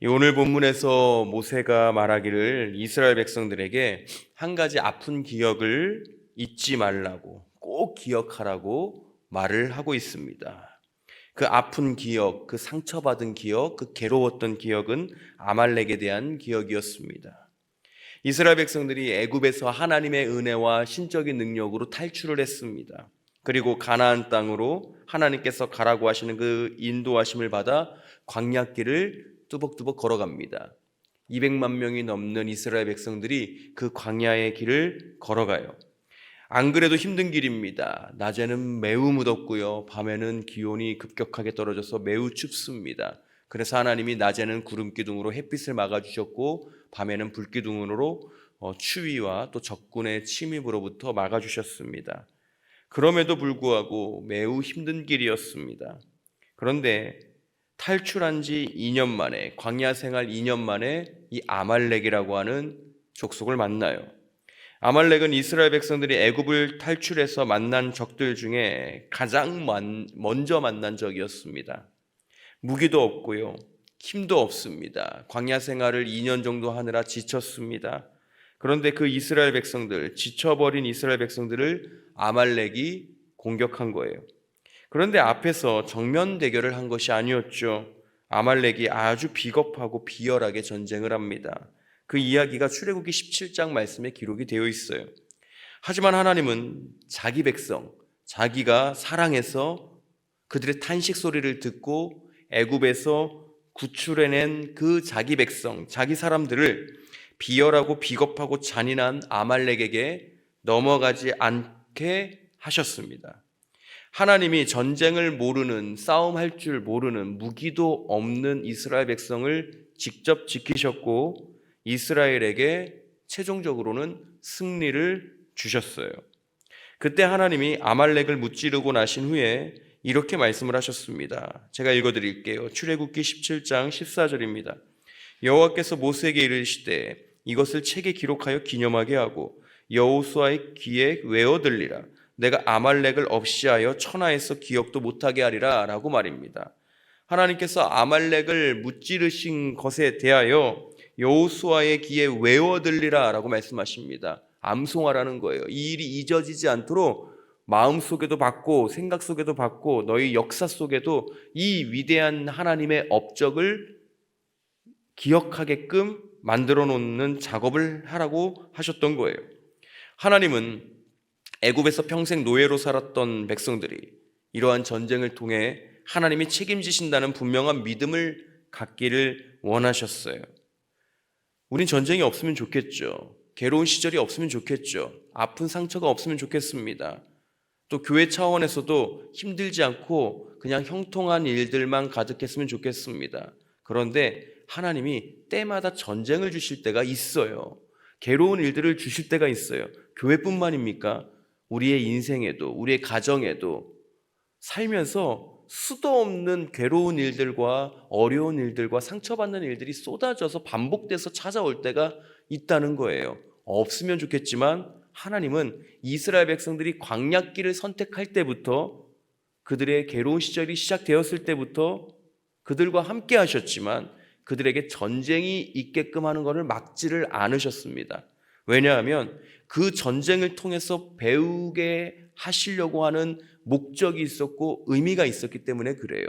이 오늘 본문에서 모세가 말하기를 이스라엘 백성들에게 한 가지 아픈 기억을 잊지 말라고, 꼭 기억하라고 말을 하고 있습니다. 그 아픈 기억, 그 상처받은 기억, 그 괴로웠던 기억은 아말렉에 대한 기억이었습니다. 이스라엘 백성들이 애굽에서 하나님의 은혜와 신적인 능력으로 탈출을 했습니다. 그리고 가나안 땅으로 하나님께서 가라고 하시는 그 인도하심을 받아 광야길을 뚜벅뚜벅 걸어갑니다. 200만 명이 넘는 이스라엘 백성들이 그 광야의 길을 걸어가요. 안 그래도 힘든 길입니다. 낮에는 매우 무덥고요, 밤에는 기온이 급격하게 떨어져서 매우 춥습니다. 그래서 하나님이 낮에는 구름 기둥으로 햇빛을 막아주셨고 밤에는 불 기둥으로 추위와 또 적군의 침입으로부터 막아주셨습니다. 그럼에도 불구하고 매우 힘든 길이었습니다. 그런데 탈출한 지 2년 만에, 광야 생활 2년 만에 이 아말렉이라고 하는 족속을 만나요. 아말렉은 이스라엘 백성들이 애굽을 탈출해서 만난 적들 중에 가장 먼저 만난 적이었습니다. 무기도 없고요, 힘도 없습니다. 광야 생활을 2년 정도 하느라 지쳤습니다. 그런데 그 이스라엘 백성들, 지쳐버린 이스라엘 백성들을 아말렉이 공격한 거예요. 그런데 앞에서 정면 대결을 한 것이 아니었죠. 아말렉이 아주 비겁하고 비열하게 전쟁을 합니다. 그 이야기가 출애굽기 17장 말씀에 기록이 되어 있어요. 하지만 하나님은 자기 백성, 자기가 사랑해서 그들의 탄식 소리를 듣고 애굽에서 구출해낸 그 자기 백성, 자기 사람들을 비열하고 비겁하고 잔인한 아말렉에게 넘어가지 않게 하셨습니다. 하나님이 전쟁을 모르는, 싸움할 줄 모르는, 무기도 없는 이스라엘 백성을 직접 지키셨고 이스라엘에게 최종적으로는 승리를 주셨어요. 그때 하나님이 아말렉을 무찌르고 나신 후에 이렇게 말씀을 하셨습니다. 제가 읽어드릴게요. 출애굽기 17장 14절입니다. 여호와께서 모세에게 이르시되 이것을 책에 기록하여 기념하게 하고 여호수아의 귀에 외어 들리라. 내가 아말렉을 없이하여 천하에서 기억도 못하게 하리라 라고 말입니다. 하나님께서 아말렉을 무찌르신 것에 대하여 여호수아의 귀에 외워 들리라 라고 말씀하십니다. 암송하라는 거예요. 이 일이 잊어지지 않도록 마음속에도 받고 생각 속에도 받고 너희 역사 속에도 이 위대한 하나님의 업적을 기억하게끔 만들어 놓는 작업을 하라고 하셨던 거예요. 하나님은 애굽에서 평생 노예로 살았던 백성들이 이러한 전쟁을 통해 하나님이 책임지신다는 분명한 믿음을 갖기를 원하셨어요. 우린 전쟁이 없으면 좋겠죠. 괴로운 시절이 없으면 좋겠죠. 아픈 상처가 없으면 좋겠습니다. 또 교회 차원에서도 힘들지 않고 그냥 형통한 일들만 가득했으면 좋겠습니다. 그런데 하나님이 때마다 전쟁을 주실 때가 있어요. 괴로운 일들을 주실 때가 있어요. 교회뿐만입니까? 우리의 인생에도, 우리의 가정에도 살면서 수도 없는 괴로운 일들과 어려운 일들과 상처받는 일들이 쏟아져서 반복돼서 찾아올 때가 있다는 거예요. 없으면 좋겠지만 하나님은 이스라엘 백성들이 광야길을 선택할 때부터, 그들의 괴로운 시절이 시작되었을 때부터 그들과 함께 하셨지만 그들에게 전쟁이 있게끔 하는 것을 막지를 않으셨습니다. 왜냐하면 그 전쟁을 통해서 배우게 하시려고 하는 목적이 있었고 의미가 있었기 때문에 그래요.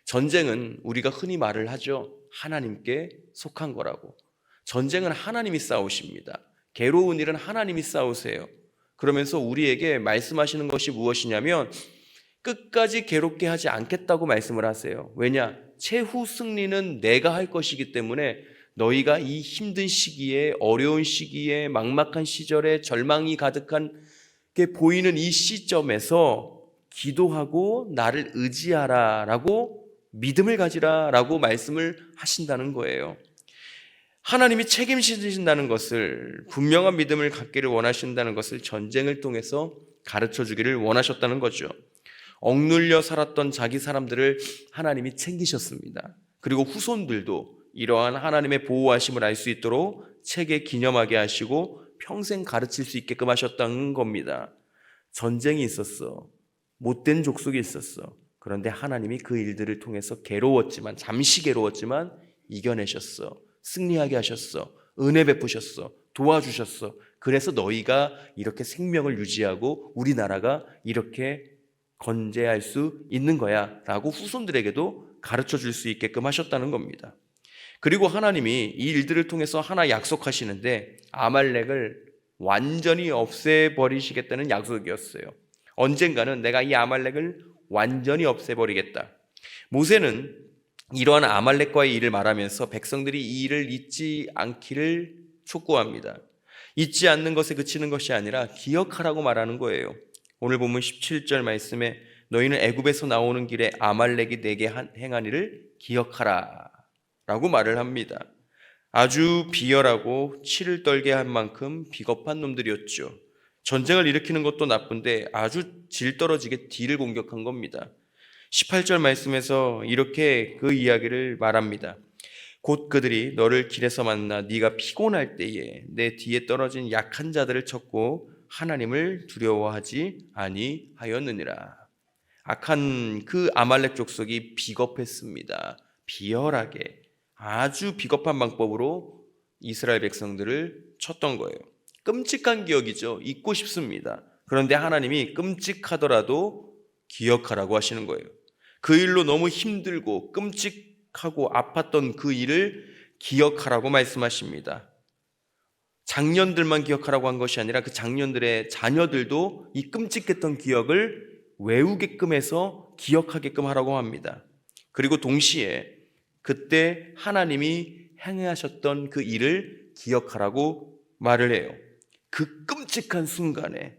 전쟁은 우리가 흔히 말을 하죠. 하나님께 속한 거라고. 전쟁은 하나님이 싸우십니다. 괴로운 일은 하나님이 싸우세요. 그러면서 우리에게 말씀하시는 것이 무엇이냐면 끝까지 괴롭게 하지 않겠다고 말씀을 하세요. 왜냐? 최후 승리는 내가 할 것이기 때문에 너희가 이 힘든 시기에, 어려운 시기에, 막막한 시절에, 절망이 가득한 게 보이는 이 시점에서 기도하고 나를 의지하라 라고, 믿음을 가지라 라고 말씀을 하신다는 거예요. 하나님이 책임지신다는 것을, 분명한 믿음을 갖기를 원하신다는 것을 전쟁을 통해서 가르쳐 주기를 원하셨다는 거죠. 억눌려 살았던 자기 사람들을 하나님이 챙기셨습니다. 그리고 후손들도 이러한 하나님의 보호하심을 알 수 있도록 책에 기념하게 하시고 평생 가르칠 수 있게끔 하셨다는 겁니다. 전쟁이 있었어. 못된 족속이 있었어. 그런데 하나님이 그 일들을 통해서 괴로웠지만, 잠시 괴로웠지만 이겨내셨어. 승리하게 하셨어. 은혜 베푸셨어. 도와주셨어. 그래서 너희가 이렇게 생명을 유지하고 우리나라가 이렇게 건재할 수 있는 거야 라고 후손들에게도 가르쳐 줄 수 있게끔 하셨다는 겁니다. 그리고 하나님이 이 일들을 통해서 하나 약속하시는데 아말렉을 완전히 없애버리시겠다는 약속이었어요. 언젠가는 내가 이 아말렉을 완전히 없애버리겠다. 모세는 이러한 아말렉과의 일을 말하면서 백성들이 이 일을 잊지 않기를 촉구합니다. 잊지 않는 것에 그치는 것이 아니라 기억하라고 말하는 거예요. 오늘 본문 17절 말씀에 너희는 애굽에서 나오는 길에 아말렉이 내게 행한 일을 기억하라 라고 말을 합니다. 아주 비열하고 치를 떨게 한 만큼 비겁한 놈들이었죠. 전쟁을 일으키는 것도 나쁜데 아주 질 떨어지게 뒤를 공격한 겁니다. 18절 말씀에서 이렇게 그 이야기를 말합니다. 곧 그들이 너를 길에서 만나 네가 피곤할 때에 내 뒤에 떨어진 약한 자들을 쳤고 하나님을 두려워하지 아니하였느니라. 악한 그 아말렉 족속이 비겁했습니다. 비열하게 아주 비겁한 방법으로 이스라엘 백성들을 쳤던 거예요. 끔찍한 기억이죠. 잊고 싶습니다. 그런데 하나님이 끔찍하더라도 기억하라고 하시는 거예요. 그 일로 너무 힘들고 끔찍하고 아팠던 그 일을 기억하라고 말씀하십니다. 장년들만 기억하라고 한 것이 아니라 그 장년들의 자녀들도 이 끔찍했던 기억을 외우게끔 해서 기억하게끔 하라고 합니다. 그리고 동시에 그때 하나님이 행하셨던 그 일을 기억하라고 말을 해요. 그 끔찍한 순간에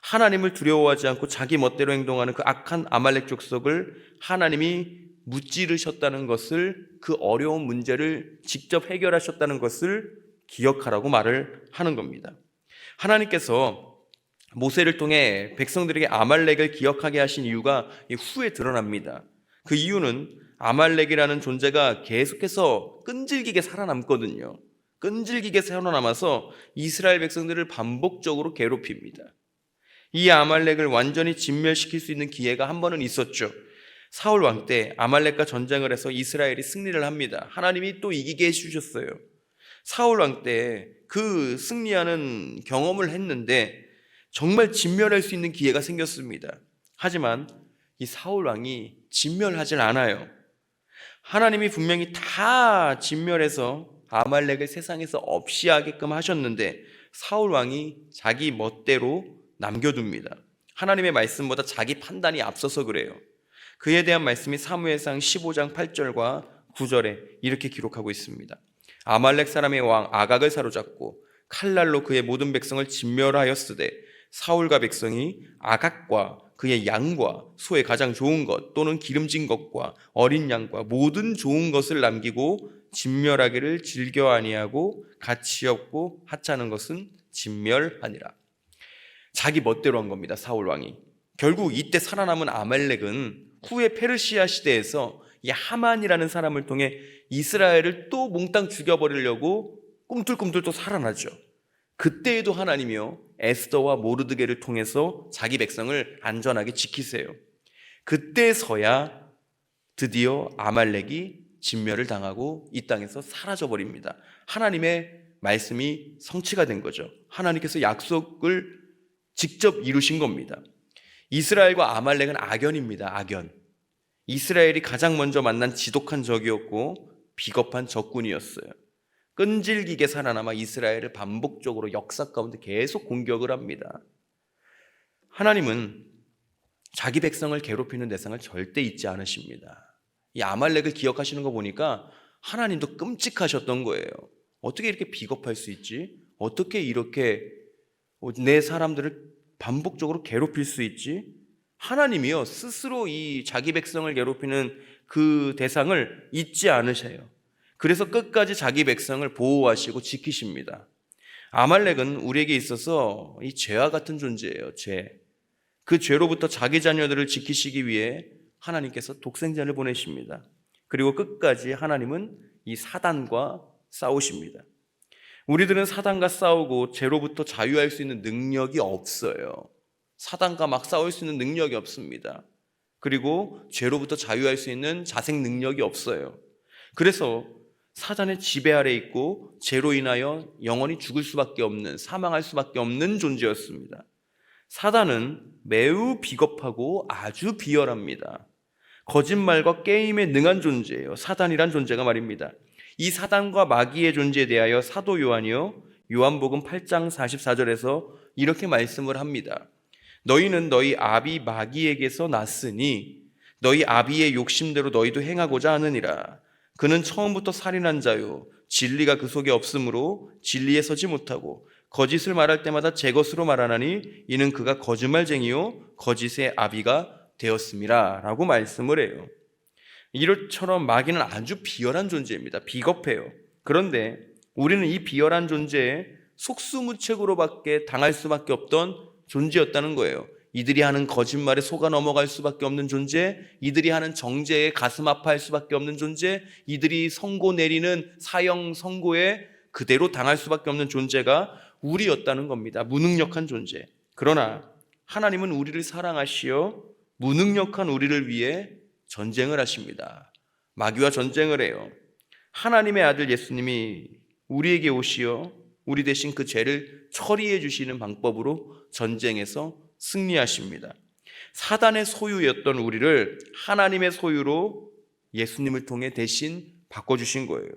하나님을 두려워하지 않고 자기 멋대로 행동하는 그 악한 아말렉 족속을 하나님이 무찌르셨다는 것을, 그 어려운 문제를 직접 해결하셨다는 것을 기억하라고 말을 하는 겁니다. 하나님께서 모세를 통해 백성들에게 아말렉을 기억하게 하신 이유가 후에 드러납니다. 그 이유는 아말렉이라는 존재가 계속해서 끈질기게 살아남거든요. 끈질기게 살아남아서 이스라엘 백성들을 반복적으로 괴롭힙니다. 이 아말렉을 완전히 진멸시킬 수 있는 기회가 한 번은 있었죠. 사울 왕 때 아말렉과 전쟁을 해서 이스라엘이 승리를 합니다. 하나님이 또 이기게 해주셨어요. 사울 왕 때 그 승리하는 경험을 했는데 정말 진멸할 수 있는 기회가 생겼습니다. 하지만 이 사울 왕이 진멸하질 않아요. 하나님이 분명히 다 진멸해서 아말렉을 세상에서 없이 하게끔 하셨는데 사울 왕이 자기 멋대로 남겨둡니다. 하나님의 말씀보다 자기 판단이 앞서서 그래요. 그에 대한 말씀이 사무엘상 15장 8절과 9절에 이렇게 기록하고 있습니다. 아말렉 사람의 왕 아각을 사로잡고 칼날로 그의 모든 백성을 진멸하였으되 사울과 백성이 아각과 그의 양과 소의 가장 좋은 것 또는 기름진 것과 어린 양과 모든 좋은 것을 남기고 진멸하기를 즐겨 아니하고 가치 없고 하찮은 것은 진멸하니라. 자기 멋대로 한 겁니다. 사울 왕이. 결국 이때 살아남은 아말렉은 후에 페르시아 시대에서 이 하만이라는 사람을 통해 이스라엘을 또 몽땅 죽여버리려고 꿈틀꿈틀 또 살아나죠. 그때에도 하나님이요 에스더와 모르드게를 통해서 자기 백성을 안전하게 지키세요. 그때서야 드디어 아말렉이 진멸을 당하고 이 땅에서 사라져버립니다. 하나님의 말씀이 성취가 된 거죠. 하나님께서 약속을 직접 이루신 겁니다. 이스라엘과 아말렉은 악연입니다. 악연. 이스라엘이 가장 먼저 만난 지독한 적이었고 비겁한 적군이었어요. 끈질기게 살아남아 이스라엘을 반복적으로 역사 가운데 계속 공격을 합니다. 하나님은 자기 백성을 괴롭히는 대상을 절대 잊지 않으십니다. 이 아말렉을 기억하시는 거 보니까 하나님도 끔찍하셨던 거예요. 어떻게 이렇게 비겁할 수 있지? 어떻게 이렇게 내 사람들을 반복적으로 괴롭힐 수 있지? 하나님이요 스스로 이 자기 백성을 괴롭히는 그 대상을 잊지 않으셔요. 그래서 끝까지 자기 백성을 보호하시고 지키십니다. 아말렉은 우리에게 있어서 이 죄와 같은 존재예요. 죄. 그 죄로부터 자기 자녀들을 지키시기 위해 하나님께서 독생자를 보내십니다. 그리고 끝까지 하나님은 이 사단과 싸우십니다. 우리들은 사단과 싸우고 죄로부터 자유할 수 있는 능력이 없어요. 사단과 막 싸울 수 있는 능력이 없습니다. 그리고 죄로부터 자유할 수 있는 자생 능력이 없어요. 그래서 사단의 지배 아래 있고 죄로 인하여 영원히 죽을 수밖에 없는, 사망할 수밖에 없는 존재였습니다. 사단은 매우 비겁하고 아주 비열합니다. 거짓말과 게임에 능한 존재예요. 사단이란 존재가 말입니다. 이 사단과 마귀의 존재에 대하여 사도 요한이요 요한복음 8장 44절에서 이렇게 말씀을 합니다. 너희는 너희 아비 마귀에게서 났으니 너희 아비의 욕심대로 너희도 행하고자 하느니라. 그는 처음부터 살인한 자요 진리가 그 속에 없으므로 진리에 서지 못하고 거짓을 말할 때마다 제 것으로 말하나니 이는 그가 거짓말쟁이요 거짓의 아비가 되었음이라 라고 말씀을 해요. 이처럼 마귀는 아주 비열한 존재입니다. 비겁해요. 그런데 우리는 이 비열한 존재에 속수무책으로밖에 당할 수밖에 없던 존재였다는 거예요. 이들이 하는 거짓말에 속아 넘어갈 수밖에 없는 존재, 이들이 하는 정죄에 가슴 아파할 수밖에 없는 존재, 이들이 선고 내리는 사형 선고에 그대로 당할 수밖에 없는 존재가 우리였다는 겁니다. 무능력한 존재. 그러나 하나님은 우리를 사랑하시어 무능력한 우리를 위해 전쟁을 하십니다. 마귀와 전쟁을 해요. 하나님의 아들 예수님이 우리에게 오시어 우리 대신 그 죄를 처리해 주시는 방법으로 전쟁에서 승리하십니다. 사단의 소유였던 우리를 하나님의 소유로 예수님을 통해 대신 바꿔주신 거예요.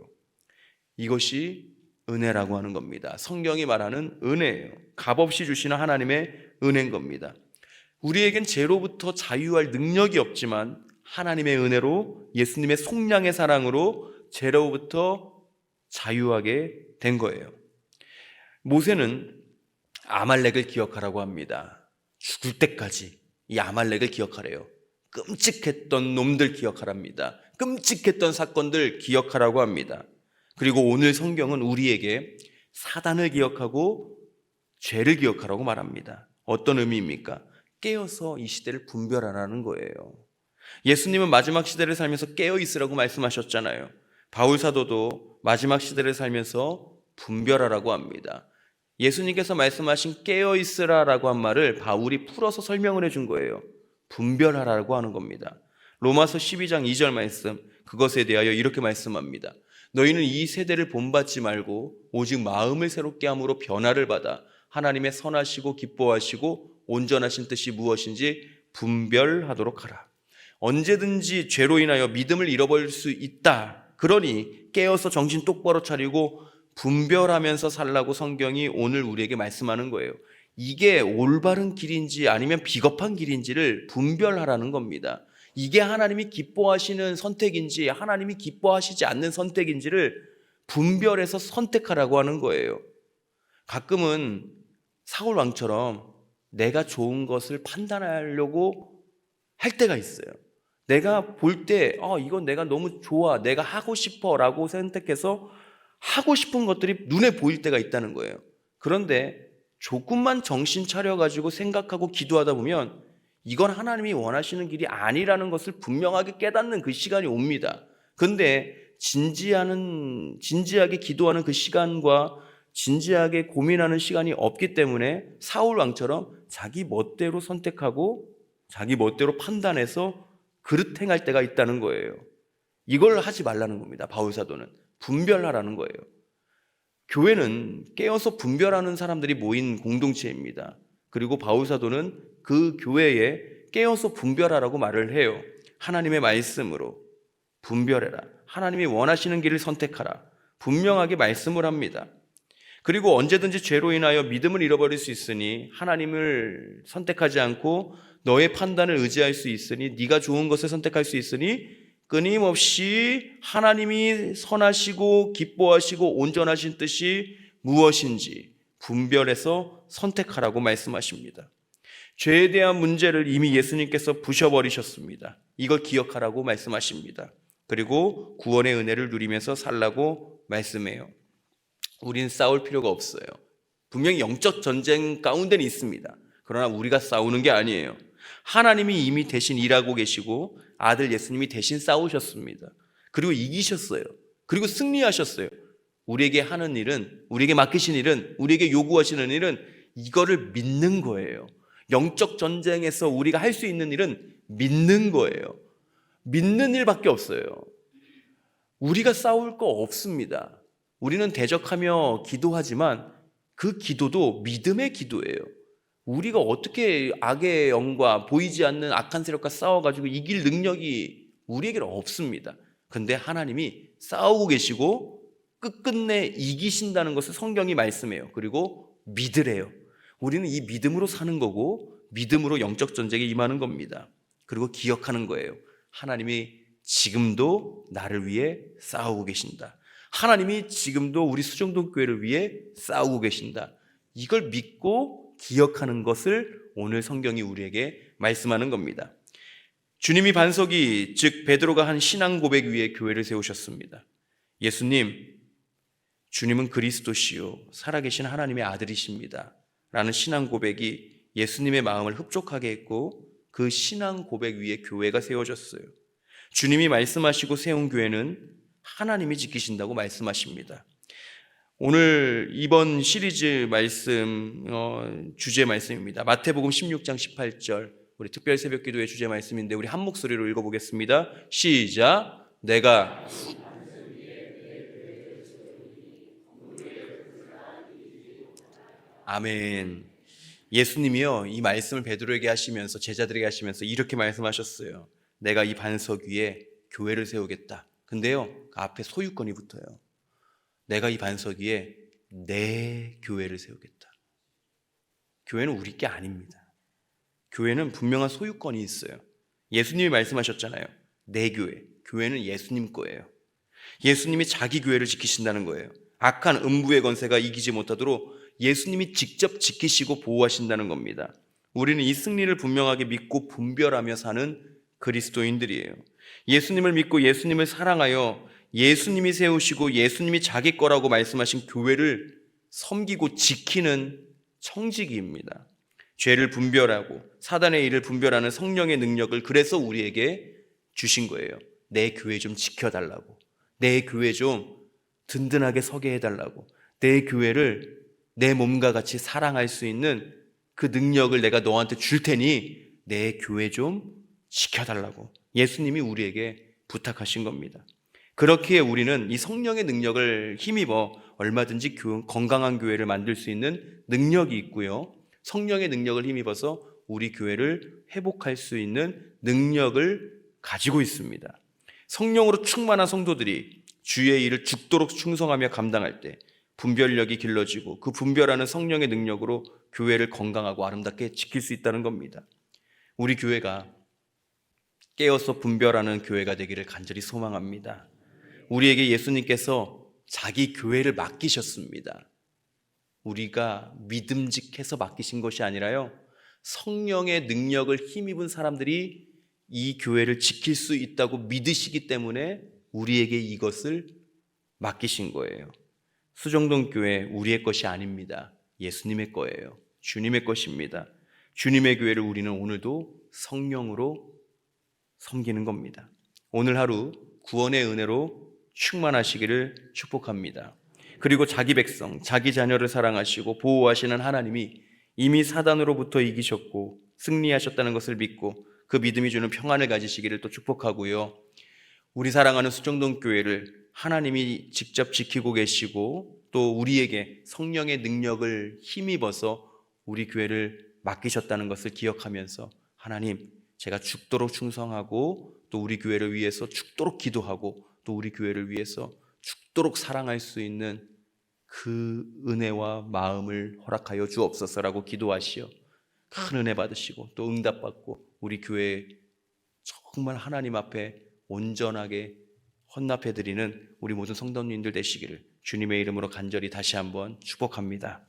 이것이 은혜라고 하는 겁니다. 성경이 말하는 은혜예요. 값없이 주시는 하나님의 은혜인 겁니다. 우리에겐 죄로부터 자유할 능력이 없지만 하나님의 은혜로 예수님의 속량의 사랑으로 죄로부터 자유하게 된 거예요. 모세는 아말렉을 기억하라고 합니다. 죽을 때까지 이 아말렉을 기억하래요. 끔찍했던 놈들 기억하랍니다. 끔찍했던 사건들 기억하라고 합니다. 그리고 오늘 성경은 우리에게 사단을 기억하고 죄를 기억하라고 말합니다. 어떤 의미입니까? 깨어서 이 시대를 분별하라는 거예요. 예수님은 마지막 시대를 살면서 깨어 있으라고 말씀하셨잖아요. 바울 사도도 마지막 시대를 살면서 분별하라고 합니다. 예수님께서 말씀하신 깨어 있으라라고 한 말을 바울이 풀어서 설명을 해준 거예요. 분별하라고 하는 겁니다. 로마서 12장 2절 말씀, 그것에 대하여 이렇게 말씀합니다. 너희는 이 세대를 본받지 말고 오직 마음을 새롭게 함으로 변화를 받아 하나님의 선하시고 기뻐하시고 온전하신 뜻이 무엇인지 분별하도록 하라. 언제든지 죄로 인하여 믿음을 잃어버릴 수 있다. 그러니 깨어서 정신 똑바로 차리고 분별하면서 살라고 성경이 오늘 우리에게 말씀하는 거예요. 이게 올바른 길인지 아니면 비겁한 길인지를 분별하라는 겁니다. 이게 하나님이 기뻐하시는 선택인지 하나님이 기뻐하시지 않는 선택인지를 분별해서 선택하라고 하는 거예요. 가끔은 사울 왕처럼 내가 좋은 것을 판단하려고 할 때가 있어요. 내가 볼 때 이건 내가 너무 좋아, 내가 하고 싶어 라고 선택해서 하고 싶은 것들이 눈에 보일 때가 있다는 거예요. 그런데 조금만 정신 차려가지고 생각하고 기도하다 보면 이건 하나님이 원하시는 길이 아니라는 것을 분명하게 깨닫는 그 시간이 옵니다. 그런데 진지하게 기도하는 그 시간과 진지하게 고민하는 시간이 없기 때문에 사울 왕처럼 자기 멋대로 선택하고 자기 멋대로 판단해서 그릇 행할 때가 있다는 거예요. 이걸 하지 말라는 겁니다. 바울 사도는 분별하라는 거예요. 교회는 깨어서 분별하는 사람들이 모인 공동체입니다. 그리고 바울 사도는 그 교회에 깨어서 분별하라고 말을 해요. 하나님의 말씀으로 분별해라. 하나님이 원하시는 길을 선택하라. 분명하게 말씀을 합니다. 그리고 언제든지 죄로 인하여 믿음을 잃어버릴 수 있으니 하나님을 선택하지 않고 너의 판단을 의지할 수 있으니 네가 좋은 것을 선택할 수 있으니 끊임없이 하나님이 선하시고 기뻐하시고 온전하신 뜻이 무엇인지 분별해서 선택하라고 말씀하십니다. 죄에 대한 문제를 이미 예수님께서 부셔버리셨습니다. 이걸 기억하라고 말씀하십니다. 그리고 구원의 은혜를 누리면서 살라고 말씀해요. 우리는 싸울 필요가 없어요. 분명히 영적 전쟁 가운데는 있습니다. 그러나 우리가 싸우는 게 아니에요. 하나님이 이미 대신 일하고 계시고 아들 예수님이 대신 싸우셨습니다. 그리고 이기셨어요. 그리고 승리하셨어요. 우리에게 하는 일은, 우리에게 맡기신 일은, 우리에게 요구하시는 일은 이거를 믿는 거예요. 영적 전쟁에서 우리가 할 수 있는 일은 믿는 거예요. 믿는 일밖에 없어요. 우리가 싸울 거 없습니다. 우리는 대적하며 기도하지만 그 기도도 믿음의 기도예요. 우리가 어떻게 악의 영과 보이지 않는 악한 세력과 싸워가지고 이길 능력이 우리에게는 없습니다. 근데 하나님이 싸우고 계시고 끝끝내 이기신다는 것을 성경이 말씀해요. 그리고 믿으래요. 우리는 이 믿음으로 사는 거고 믿음으로 영적 전쟁에 임하는 겁니다. 그리고 기억하는 거예요. 하나님이 지금도 나를 위해 싸우고 계신다. 하나님이 지금도 우리 수정동 교회를 위해 싸우고 계신다. 이걸 믿고 기억하는 것을 오늘 성경이 우리에게 말씀하는 겁니다. 주님이 반석이, 즉 베드로가 한 신앙 고백 위에 교회를 세우셨습니다. 예수님, 주님은 그리스도시요 살아계신 하나님의 아들이십니다 라는 신앙 고백이 예수님의 마음을 흡족하게 했고 그 신앙 고백 위에 교회가 세워졌어요. 주님이 말씀하시고 세운 교회는 하나님이 지키신다고 말씀하십니다. 오늘 이번 시리즈 말씀 주제 말씀입니다. 마태복음 16장 18절 우리 특별 새벽 기도의 주제 말씀인데 우리 한 목소리로 읽어보겠습니다. 시작. 내가 아멘. 예수님이요 이 말씀을 베드로에게 하시면서 제자들에게 하시면서 이렇게 말씀하셨어요. 내가 이 반석 위에 교회를 세우겠다. 근데요 그 앞에 소유권이 붙어요. 내가 이 반석 위에 내 교회를 세우겠다. 교회는 우리 게 아닙니다. 교회는 분명한 소유권이 있어요. 예수님이 말씀하셨잖아요. 내 교회, 교회는 예수님 거예요. 예수님이 자기 교회를 지키신다는 거예요. 악한 음부의 권세가 이기지 못하도록 예수님이 직접 지키시고 보호하신다는 겁니다. 우리는 이 승리를 분명하게 믿고 분별하며 사는 그리스도인들이에요. 예수님을 믿고 예수님을 사랑하여 예수님이 세우시고 예수님이 자기 거라고 말씀하신 교회를 섬기고 지키는 청지기입니다. 죄를 분별하고 사단의 일을 분별하는 성령의 능력을 그래서 우리에게 주신 거예요. 내 교회 좀 지켜달라고, 내 교회 좀 든든하게 서게 해달라고, 내 교회를 내 몸과 같이 사랑할 수 있는 그 능력을 내가 너한테 줄 테니 내 교회 좀 지켜달라고 예수님이 우리에게 부탁하신 겁니다. 그렇기에 우리는 이 성령의 능력을 힘입어 얼마든지 건강한 교회를 만들 수 있는 능력이 있고요. 성령의 능력을 힘입어서 우리 교회를 회복할 수 있는 능력을 가지고 있습니다. 성령으로 충만한 성도들이 주의 일을 죽도록 충성하며 감당할 때 분별력이 길러지고 그 분별하는 성령의 능력으로 교회를 건강하고 아름답게 지킬 수 있다는 겁니다. 우리 교회가 깨어서 분별하는 교회가 되기를 간절히 소망합니다. 우리에게 예수님께서 자기 교회를 맡기셨습니다. 우리가 믿음직해서 맡기신 것이 아니라요, 성령의 능력을 힘입은 사람들이 이 교회를 지킬 수 있다고 믿으시기 때문에 우리에게 이것을 맡기신 거예요. 수정동 교회 우리의 것이 아닙니다. 예수님의 거예요. 주님의 것입니다. 주님의 교회를 우리는 오늘도 성령으로 섬기는 겁니다. 오늘 하루 구원의 은혜로 충만하시기를 축복합니다. 그리고 자기 백성, 자기 자녀를 사랑하시고 보호하시는 하나님이 이미 사단으로부터 이기셨고 승리하셨다는 것을 믿고 그 믿음이 주는 평안을 가지시기를 또 축복하고요. 우리 사랑하는 수정동 교회를 하나님이 직접 지키고 계시고 또 우리에게 성령의 능력을 힘입어서 우리 교회를 맡기셨다는 것을 기억하면서 하나님, 제가 죽도록 충성하고 또 우리 교회를 위해서 죽도록 기도하고 또 우리 교회를 위해서 죽도록 사랑할 수 있는 그 은혜와 마음을 허락하여 주옵소서라고 기도하시어 큰 은혜 받으시고 또 응답받고 우리 교회에 정말 하나님 앞에 온전하게 헌납해드리는 우리 모든 성도님들 되시기를 주님의 이름으로 간절히 다시 한번 축복합니다.